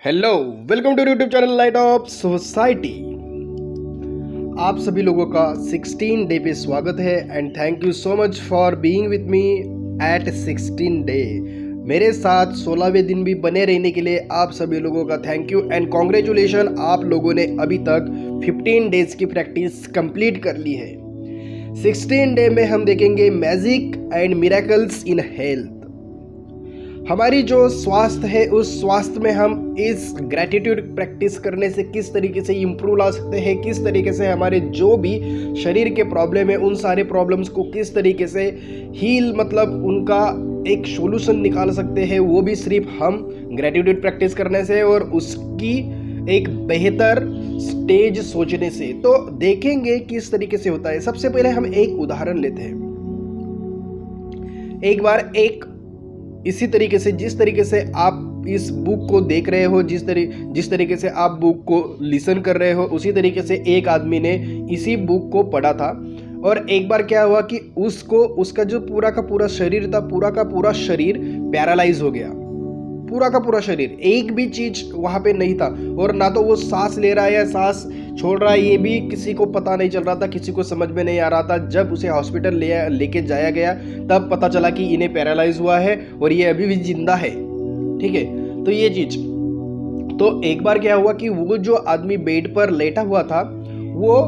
Hello, welcome to YouTube channel light of society. आप सभी लोगों का 16 डे पे स्वागत है and thank you so much for being with me at 16 day. मेरे साथ 16वें दिन भी बने रहने के लिए आप सभी लोगों का थैंक यू एंड कॉन्ग्रेचुलेशन। आप लोगों ने अभी तक 15 डेज की प्रैक्टिस कंप्लीट कर ली है। 16 डे में हम देखेंगे magic and miracles in health. हमारी जो स्वास्थ्य है उस स्वास्थ्य में हम इस ग्रैटिट्यूड प्रैक्टिस करने से किस तरीके से इम्प्रूव ला सकते हैं, किस तरीके से हमारे जो भी शरीर के प्रॉब्लम है उन सारे प्रॉब्लम्स को किस तरीके से हील मतलब उनका एक सॉल्यूशन निकाल सकते हैं, वो भी सिर्फ हम ग्रैटिट्यूड प्रैक्टिस करने से और उसकी एक बेहतर स्टेज सोचने से। तो देखेंगे किस तरीके से होता है। सबसे पहले हम एक उदाहरण लेते हैं। एक बार एक इसी तरीके से जिस तरीके से आप इस बुक को देख रहे हो, जिस तरीके से आप बुक को लिसन कर रहे हो, उसी तरीके से एक आदमी ने इसी बुक को पढ़ा था। और एक बार क्या हुआ कि उसका जो पूरा का पूरा शरीर था, पूरा का पूरा शरीर पैरालाइज हो गया। पूरा का पूरा शरीर, एक भी चीज वहां पे नहीं था। और ना तो वो सांस ले रहा है या सांस छोड़ रहा है, ये भी किसी को पता नहीं चल रहा था, किसी को समझ में नहीं आ रहा था। जब उसे हॉस्पिटल लेके जाया गया तब पता चला कि इन्हें पैरालाइज हुआ है और ये अभी भी जिंदा है। ठीक है, तो ये चीज। तो एक बार क्या हुआ कि वो जो आदमी बेड पर लेटा हुआ था वो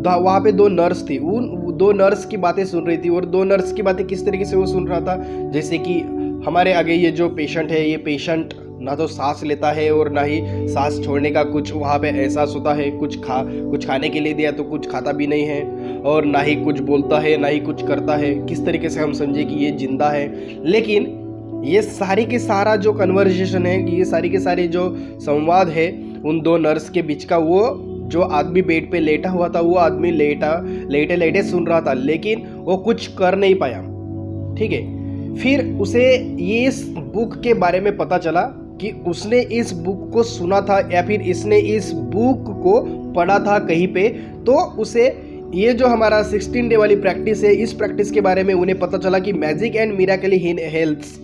वहां पे दो नर्स थी। उन दो नर्स की बातें सुन रही थी। और दो नर्स की बातें किस तरीके से वो सुन रहा था, जैसे कि हमारे आगे ये जो पेशेंट है, ये पेशेंट ना तो सांस लेता है और ना ही सांस छोड़ने का कुछ वहाँ पे एहसास होता है। कुछ खाने के लिए दिया तो कुछ खाता भी नहीं है, और ना ही कुछ बोलता है, ना ही कुछ करता है। किस तरीके से हम समझे कि ये जिंदा है। लेकिन ये सारी के सारा जो कन्वर्सेशन है, ये सारी के सारे जो संवाद है उन दो नर्स के बीच का, वो जो आदमी बेड पे लेटा हुआ था वो आदमी लेटे लेटे सुन रहा था, लेकिन वो कुछ कर नहीं पाया। ठीक है, फिर उसे ये इस बुक के बारे में पता चला कि उसने इस बुक को सुना था या फिर इसने इस बुक को पढ़ा था कहीं पे। तो उसे ये जो हमारा 16 डे वाली प्रैक्टिस है, इस प्रैक्टिस के बारे में उन्हें पता चला कि magic and miracle in health.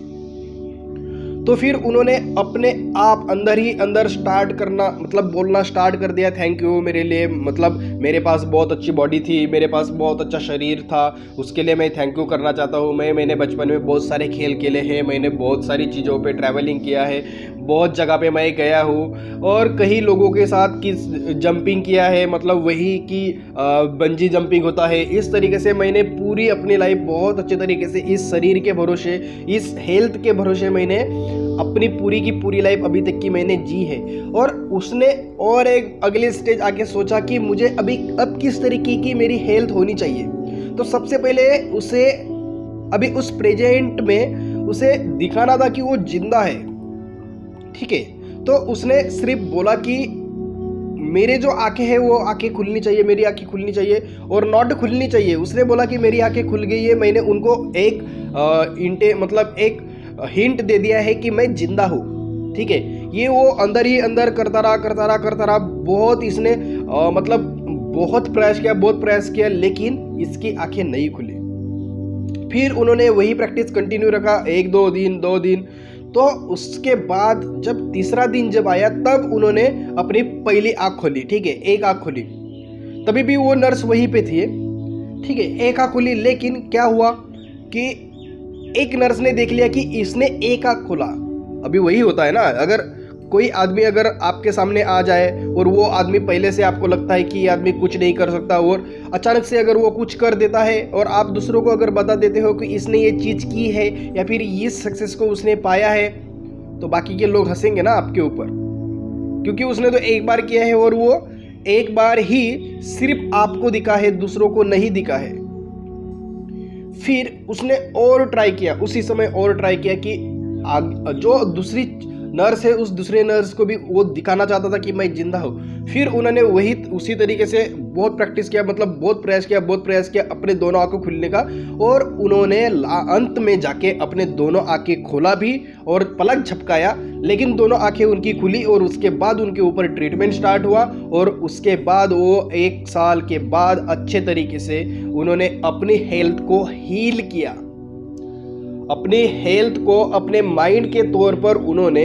तो फिर उन्होंने अपने आप अंदर ही अंदर स्टार्ट करना मतलब बोलना स्टार्ट कर दिया, थैंक यू मेरे लिए, मतलब मेरे पास बहुत अच्छी बॉडी थी, मेरे पास बहुत अच्छा शरीर था, उसके लिए मैं थैंक यू करना चाहता हूँ। मैंने बचपन में बहुत सारे खेल खेले हैं, मैंने बहुत सारी चीज़ों पे ट्रैवलिंग किया है, बहुत जगह पे मैं गया हूँ और कई लोगों के साथ की जंपिंग किया है, मतलब वही कि बंजी जंपिंग होता है। इस तरीके से मैंने पूरी अपनी लाइफ बहुत अच्छे तरीके से इस शरीर के भरोसे, इस हेल्थ के भरोसे मैंने अपनी पूरी की पूरी लाइफ अभी तक की मैंने जी है। और उसने और एक अगले स्टेज आके सोचा कि मुझे अब किस तरीके की मेरी हेल्थ होनी चाहिए। तो सबसे पहले उसे अभी उस प्रेजेंट में उसे दिखाना था कि वो जिंदा है। ठीक है, तो उसने सिर्फ बोला कि मेरे जो आंखें हैं वो आंखें खुलनी चाहिए, मेरी आंखें खुलनी चाहिए और नॉट खुलनी चाहिए। उसने बोला कि मेरी आंखें खुल गई है। मैंने उनको एक एक हिंट दे दिया है कि मैं जिंदा हूँ। ठीक है, ये वो अंदर ही अंदर करता रहा। बहुत इसने बहुत प्रयास किया लेकिन इसकी आंखें नहीं खुली। फिर उन्होंने वही प्रैक्टिस कंटिन्यू रखा, 1-2 दिन। तो उसके बाद जब तीसरा दिन जब आया तब उन्होंने अपनी पहली आंख खोली। ठीक है, एक आंख खोली, तभी भी वो नर्स वहीं पे थी। ठीक है, एक आंख खोली, लेकिन क्या हुआ कि एक नर्स ने देख लिया कि इसने एक आंख खोला। अभी वही होता है ना, अगर कोई आदमी अगर आपके सामने आ जाए और वो आदमी पहले से आपको लगता है कि ये आदमी कुछ नहीं कर सकता, और अचानक से अगर वो कुछ कर देता है और आप दूसरों को अगर बता देते हो कि इसने ये चीज़ की है या फिर इस सक्सेस को उसने पाया है, तो बाकी के लोग हंसेंगे ना आपके ऊपर, क्योंकि उसने तो एक बार किया है और वो एक बार ही सिर्फ आपको दिखा है, दूसरों को नहीं दिखा है। फिर उसने और ट्राई किया, उसी समय और ट्राई किया कि जो दूसरी नर्स है उस दूसरे नर्स को भी वो दिखाना चाहता था कि मैं जिंदा हूँ। फिर उन्होंने वही उसी तरीके से बहुत प्रैक्टिस किया, मतलब बहुत प्रयास किया अपने दोनों आंखों खुलने का। और उन्होंने अंत में जाके अपने दोनों आंखें खोला भी और पलक झपकाया, लेकिन दोनों आंखें उनकी खुली। और उसके बाद उनके ऊपर ट्रीटमेंट स्टार्ट हुआ और उसके बाद वो 1 साल के बाद अच्छे तरीके से उन्होंने अपनी हेल्थ को हील किया। अपनी हेल्थ को अपने माइंड के तौर पर उन्होंने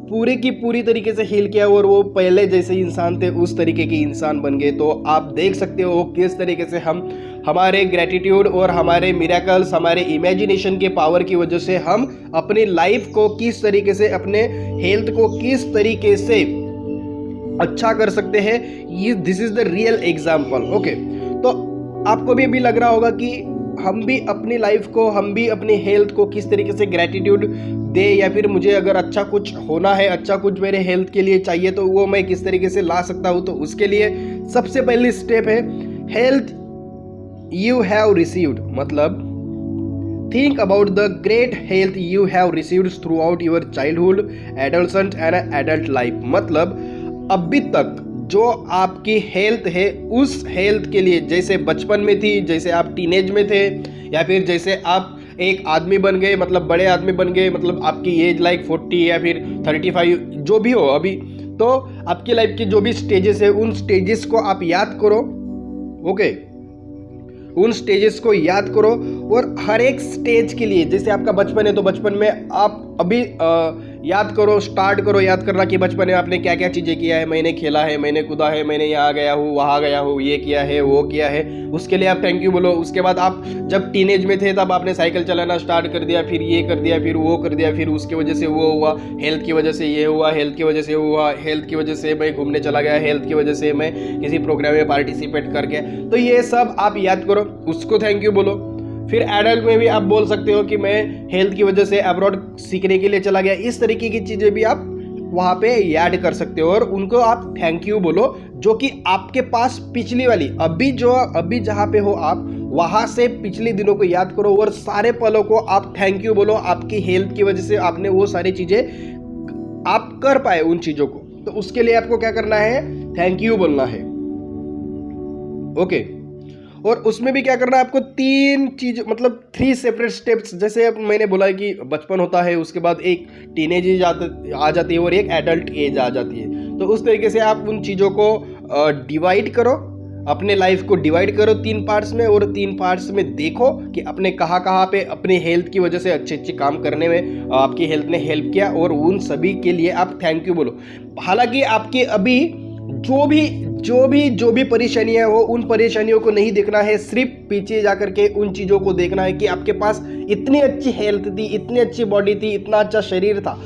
पूरी की पूरी तरीके से हील किया और वो पहले जैसे इंसान थे उस तरीके के इंसान बन गए। तो आप देख सकते हो किस तरीके से हम हमारे ग्रेटिट्यूड और हमारे मिरेकल्स, हमारे इमेजिनेशन के पावर की वजह से हम अपनी लाइफ को किस तरीके से, अपने हेल्थ को किस तरीके से अच्छा कर सकते हैं। ये this is the real example. Okay, तो आपको भी अभी लग रहा होगा कि हम भी अपनी लाइफ को, हम भी अपनी हेल्थ को किस तरीके से ग्रेटिट्यूड दे, या फिर मुझे अगर अच्छा कुछ होना है, अच्छा कुछ मेरे हेल्थ के लिए चाहिए तो वो मैं किस तरीके से ला सकता हूँ। तो उसके लिए सबसे पहली स्टेप है हेल्थ यू हैव रिसीव्ड, मतलब think about the great health you have received through out your childhood, adolescent and adult life. मतलब अभी तक जो आपकी हेल्थ है उस हेल्थ के लिए, जैसे बचपन में थी, जैसे आप टीनेज में थे, या फिर जैसे आप एक आदमी बन गए, मतलब बड़े आदमी बन गए, मतलब आपकी एज लाइक 40 या फिर 35 जो भी हो अभी, तो आपकी लाइफ की जो भी स्टेजेस है उन स्टेजेस को आप याद करो। ओके, उन स्टेजेस को याद करो और हर एक स्टेज के लिए, जैसे आपका बचपन है तो बचपन में आप अभी याद करो, स्टार्ट करो याद करना कि बचपन में आपने क्या क्या चीज़ें किया है। मैंने खेला है, मैंने कूदा है, मैंने यहाँ गया हूँ, वहाँ गया हूँ, ये किया है, वो किया है, उसके लिए आप थैंक यू बोलो। उसके बाद आप जब टीनेज में थे तब आपने साइकिल चलाना स्टार्ट कर दिया, फिर ये कर दिया, फिर वो कर दिया, फिर उसकी वजह से वो हुआ, हेल्थ की वजह से ये हुआ, हेल्थ की वजह से हुआ, हेल्थ की वजह से मैं घूमने चला गया, हेल्थ की वजह से मैं किसी प्रोग्राम में पार्टिसिपेट कर गया। तो ये सब आप याद करो, उसको थैंक यू बोलो। फिर एडल्ट में भी आप बोल सकते हो कि मैं हेल्थ की वजह से अब्रॉड सीखने के लिए चला गया। इस तरीके की चीज़ें भी आप वहाँ पे याद कर सकते हो और उनको आप थैंक यू बोलो, जो कि आपके पास पिछली वाली अभी जहाँ पे हो आप वहाँ से पिछले दिनों को याद करो और सारे पलों को आप थैंक यू बोलो। आपकी हेल्थ की वजह से आपने वो सारी चीज़ें आप कर पाए उन चीज़ों को, तो उसके लिए आपको क्या करना है, थैंक यू बोलना है। ओके, और उसमें भी क्या करना है आपको, 3 चीज, मतलब 3 सेपरेट स्टेप्स। जैसे अब मैंने बोला कि बचपन होता है, उसके बाद एक टीनेज एज आ जाती है और एक एडल्ट एज आ जाती है। तो उस तरीके से आप उन चीज़ों को डिवाइड करो, अपने लाइफ को डिवाइड करो 3 पार्ट्स में, और 3 पार्ट्स में देखो कि अपने कहाँ पे अपने हेल्थ की वजह से अच्छे काम करने में आपकी हेल्थ ने हेल्प किया, और उन सभी के लिए आप थैंक यू बोलो। हालांकि आपके अभी जो भी परेशानियां हो, उन परेशानियों को नहीं देखना है, सिर्फ पीछे जाकर के उन चीज़ों को देखना है कि आपके पास इतनी अच्छी हेल्थ थी, इतनी अच्छी बॉडी थी, इतना अच्छा शरीर था,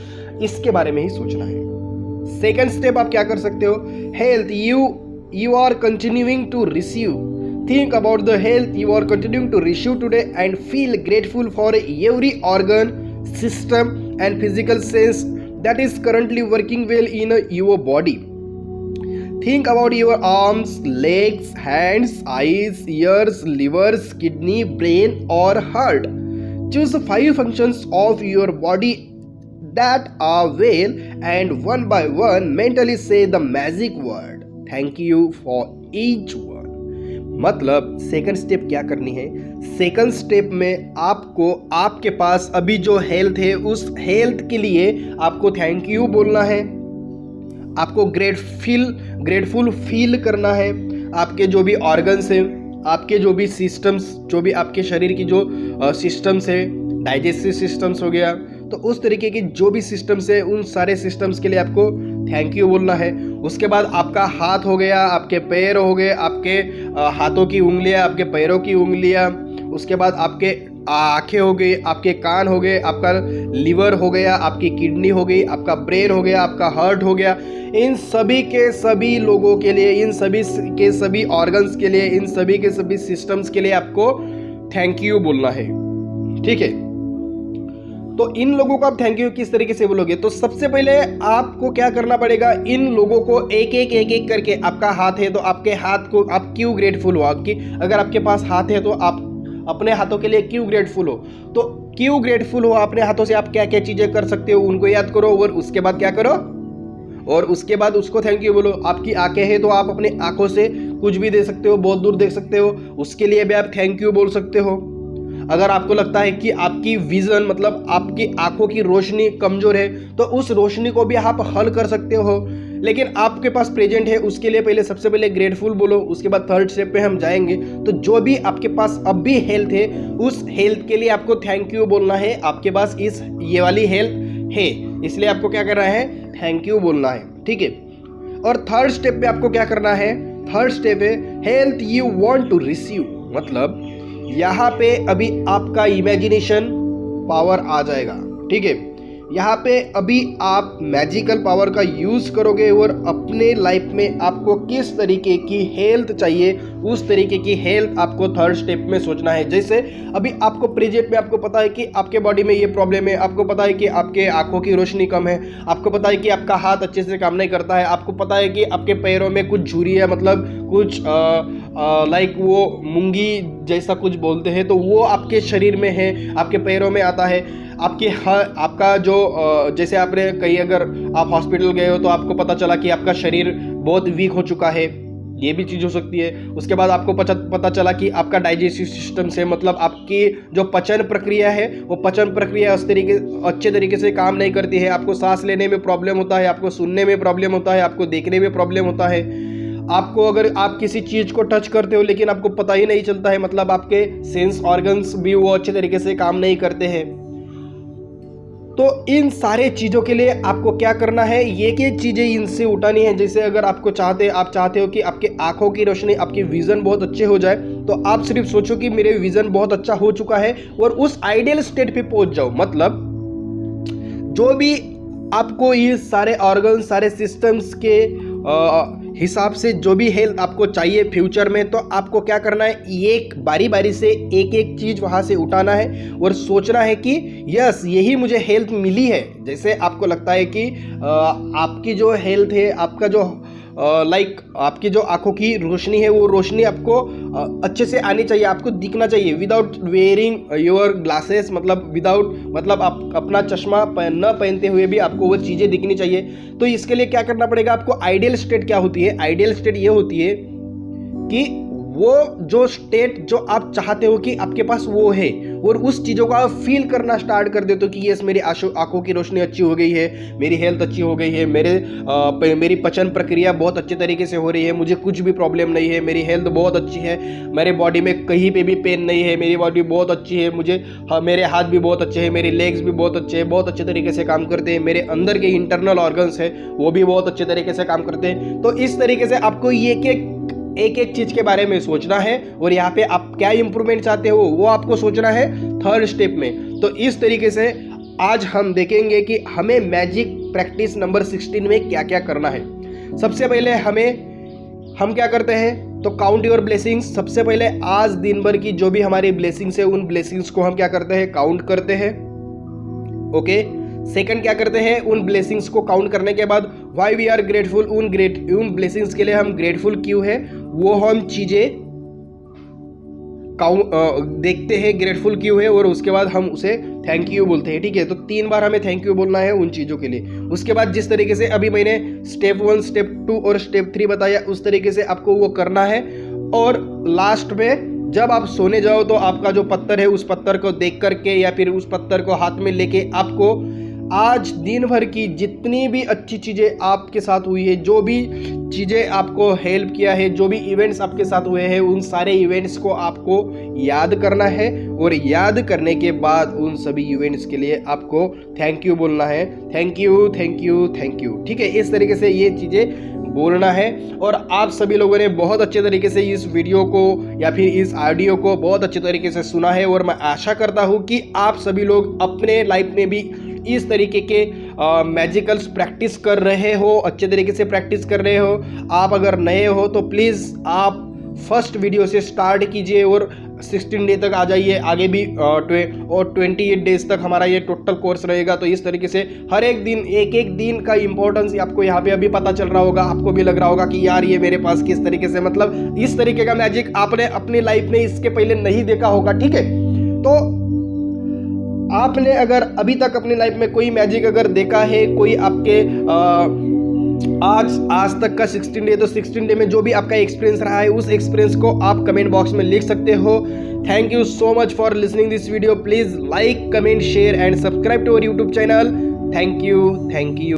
इसके बारे में ही सोचना है। सेकंड स्टेप आप क्या कर सकते हो, health you are continuing to receive, think about the health you are continuing to receive today and feel grateful for every organ, system and physical sense that is currently working well in your body. Think about your arms, legs, hands, eyes, ears, livers, kidney, brain or heart. Choose 5 functions of your body that are well and one by one mentally say the magic word. Thank you for each one. मतलब second step क्या करनी है, second step में आपको आपके पास अभी जो health है उस हेल्थ के लिए आपको थैंक यू बोलना है, आपको ग्रेटफुल फील करना है। आपके जो भी ऑर्गन्स हैं, आपके जो भी सिस्टम्स, जो भी आपके शरीर की जो सिस्टम्स है, डाइजेस्टिव सिस्टम्स हो गया, तो उस तरीके की जो भी सिस्टम्स है उन सारे सिस्टम्स के लिए आपको थैंक यू बोलना है। उसके बाद आपका हाथ हो गया, आपके पैर हो गए, आपके हाथों की उंगलियां, आपके पैरों की उंगलियां, उसके बाद आपके आंखें हो गई, आपके कान हो गए, आपका लिवर हो गया, आपकी किडनी हो गई, आपका ब्रेन हो गया, आपका हार्ट हो गया। इन सभी के सभी लोगों के लिए, इन सभी के सभी ऑर्गन्स के लिए, इन सभी के सभी सिस्टम्स के लिए आपको थैंक यू बोलना है। ठीक है, तो इन लोगों को आप थैंक यू किस तरीके से बोलोगे, तो सबसे पहले आपको क्या करना पड़ेगा, इन लोगों को एक एक करके, आपका हाथ है तो आपके हाथ को आप क्यों ग्रेटफुल हो, आपकी अगर आपके पास हाथ है तो आप अपने हाथों के लिए क्यों ग्रेटफुल हो, तो क्यों ग्रेटफुल हो अपने हाथों से, आप क्या क्या चीजें कर सकते हो उनको याद करो, और उसके बाद क्या करो, और उसके बाद उसको थैंक यू बोलो। आपकी आंखें हैं तो आप अपने आंखों से कुछ भी दे सकते हो, बहुत दूर देख सकते हो, उसके लिए भी आप थैंक यू बोल सकते हो। अगर आपको लगता है कि आपकी विजन, मतलब आपकी आंखों की रोशनी कमजोर है, तो उस रोशनी को भी आप हल कर सकते हो, लेकिन आपके पास प्रेजेंट है, उसके लिए पहले सबसे पहले ग्रेटफुल बोलो। उसके बाद थर्ड स्टेप पे हम जाएंगे, तो जो भी आपके पास अब भी हेल्थ है उस हेल्थ के लिए आपको थैंक यू बोलना है। आपके पास ये वाली हेल्थ है, इसलिए आपको क्या करना है, थैंक यू बोलना है, ठीक है। और थर्ड स्टेप पे आपको क्या करना है, थर्ड स्टेप है health you want to receive, मतलब यहाँ पे अभी आपका इमेजिनेशन पावर आ जाएगा, ठीक है। यहाँ पे अभी आप मैजिकल पावर का यूज करोगे और अपने लाइफ में आपको किस तरीके की हेल्थ चाहिए उस तरीके की हेल्थ आपको थर्ड स्टेप में सोचना है। जैसे अभी आपको प्रेजेंट में आपको पता है कि आपके बॉडी में ये प्रॉब्लम है, आपको पता है कि आपके आंखों की रोशनी कम है, आपको पता है कि आपका हाथ अच्छे से काम नहीं करता है, आपको पता है कि आपके पैरों में कुछ झुर्री है, मतलब कुछ लाइक वो मूंगी जैसा कुछ बोलते हैं, तो वो आपके शरीर में है, आपके पैरों में आता है। आपका जो जैसे आपने कहीं अगर आप हॉस्पिटल गए हो तो आपको पता चला कि आपका शरीर बहुत वीक हो चुका है, ये भी चीज़ हो सकती है। उसके बाद आपको पता चला कि आपका डाइजेस्टिव सिस्टम से, मतलब आपकी जो पचन प्रक्रिया है वो पचन प्रक्रिया अच्छे तरीके से काम नहीं करती है, आपको सांस लेने में प्रॉब्लम होता है, आपको सुनने में प्रॉब्लम होता है, आपको देखने में प्रॉब्लम होता है, आपको अगर आप किसी चीज़ को टच करते हो लेकिन आपको पता ही नहीं चलता है, मतलब आपके सेंस ऑर्गन्स भी वो अच्छे तरीके से काम नहीं करते हैं। तो इन सारे चीज़ों के लिए आपको क्या करना है, ये चीज़ें इनसे उठानी है। जैसे अगर आप चाहते हो कि आपके आंखों की रोशनी, आपकी विज़न बहुत अच्छे हो जाए, तो आप सिर्फ सोचो कि मेरे विज़न बहुत अच्छा हो चुका है और उस आइडियल स्टेट पे पहुंच जाओ। मतलब जो भी आपको ये सारे ऑर्गन, सारे सिस्टम्स के हिसाब से जो भी हेल्थ आपको चाहिए फ्यूचर में, तो आपको क्या करना है, एक बारी बारी से एक एक चीज़ वहाँ से उठाना है और सोचना है कि यस यही मुझे हेल्थ मिली है। जैसे आपको लगता है कि आपकी जो हेल्थ है, आपका जो आपकी जो आंखों की रोशनी है, वो रोशनी आपको अच्छे से आनी चाहिए, आपको दिखना चाहिए विदाउट वेयरिंग योर ग्लासेस, मतलब आप अपना चश्मा न पहनते हुए भी आपको वो चीज़ें दिखनी चाहिए। तो इसके लिए क्या करना पड़ेगा आपको, आइडियल स्टेट क्या होती है, आइडियल स्टेट ये होती है कि वो जो स्टेट जो आप चाहते हो कि आपके पास वो है, और उस चीज़ों को आप फील करना स्टार्ट कर देते हो कि यस मेरी आंखों की रोशनी अच्छी हो गई है, मेरी हेल्थ अच्छी हो गई है, मेरी पचन प्रक्रिया बहुत अच्छे तरीके से हो रही है, मुझे कुछ भी प्रॉब्लम नहीं है, मेरी हेल्थ बहुत अच्छी है, मेरे बॉडी में कहीं पे भी पेन नहीं है, मेरी बॉडी बहुत अच्छी है, मेरे हाथ भी बहुत अच्छे हैं, मेरे लेग्स भी बहुत अच्छे हैं, बहुत अच्छे तरीके से काम करते हैं, मेरे अंदर के इंटरनल ऑर्गन्स हैं वो भी बहुत अच्छे तरीके से काम करते हैं। तो इस तरीके से आपको एक एक चीज के बारे में सोचना है और यहाँ पे आप क्या इंप्रूवमेंट चाहते हो वो आपको सोचना है थर्ड स्टेप में। तो इस तरीके से आज हम देखेंगे कि हमें मैजिक प्रैक्टिस नंबर 16 में क्या क्या करना है। सबसे पहले हम क्या करते हैं, तो काउंट योर ब्लेसिंग्स। सबसे पहले आज दिन भर की जो भी हमारी ब्लेसिंग्स है उन ब्लेसिंग्स को हम क्या करते हैं, काउंट करते हैं। ओके, सेकंड क्या करते हैं, उन ब्लेसिंग्स को काउंट करने के बाद वाई वी आर ग्रेटफुल, उन ब्लेसिंग्स के लिए हम ग्रेटफुल क्यों है वो हम चीजें देखते हैं ग्रेटफुल क्यों है, और उसके बाद हम उसे थैंक यू बोलते हैं। ठीक है, तो 3 बार हमें थैंक यू बोलना है उन चीज़ों के लिए। उसके बाद जिस तरीके से अभी मैंने स्टेप 1, स्टेप 2 और स्टेप 3 बताया उस तरीके से आपको वो करना है। और लास्ट में जब आप सोने जाओ तो आपका जो पत्थर है उस पत्थर को देख करके या फिर उस पत्थर को हाथ में लेके आपको आज दिन भर की जितनी भी अच्छी चीज़ें आपके साथ हुई है, जो भी चीज़ें आपको हेल्प किया है, जो भी इवेंट्स आपके साथ हुए हैं, उन सारे इवेंट्स को आपको याद करना है। और याद करने के बाद उन सभी इवेंट्स के लिए आपको थैंक यू बोलना है। Thank you, thank you, thank you. ठीक है, इस तरीके से ये चीज़ें बोलना है। और आप सभी लोगों ने बहुत अच्छे तरीके से इस वीडियो को या फिर इस ऑडियो को बहुत अच्छे तरीके से सुना है, और मैं आशा करता हूँ कि आप सभी लोग अपने लाइफ में भी इस तरीके के मैजिकल्स प्रैक्टिस कर रहे हो, अच्छे तरीके से प्रैक्टिस कर रहे हो। आप अगर नए हो तो प्लीज़ आप फर्स्ट वीडियो से स्टार्ट कीजिए और 16 डे तक आ जाइए। आगे भी और 28 डेज तक हमारा ये टोटल कोर्स रहेगा। तो इस तरीके से हर एक दिन एक दिन का इंपॉर्टेंस आपको यहाँ पे अभी पता चल रहा होगा। आपको भी लग रहा होगा कि यार ये मेरे पास किस तरीके से, मतलब इस तरीके का मैजिक आपने अपनी लाइफ में इसके पहले नहीं देखा होगा। ठीक है, तो आपने अगर अभी तक अपनी लाइफ में कोई मैजिक अगर देखा है, कोई आपके आज तक का 16 डे, तो 16 डे में जो भी आपका एक्सपीरियंस रहा है उस एक्सपीरियंस को आप कमेंट बॉक्स में लिख सकते हो। Thank you so much for listening this video. Please like, comment, share and subscribe to our YouTube channel. Thank you.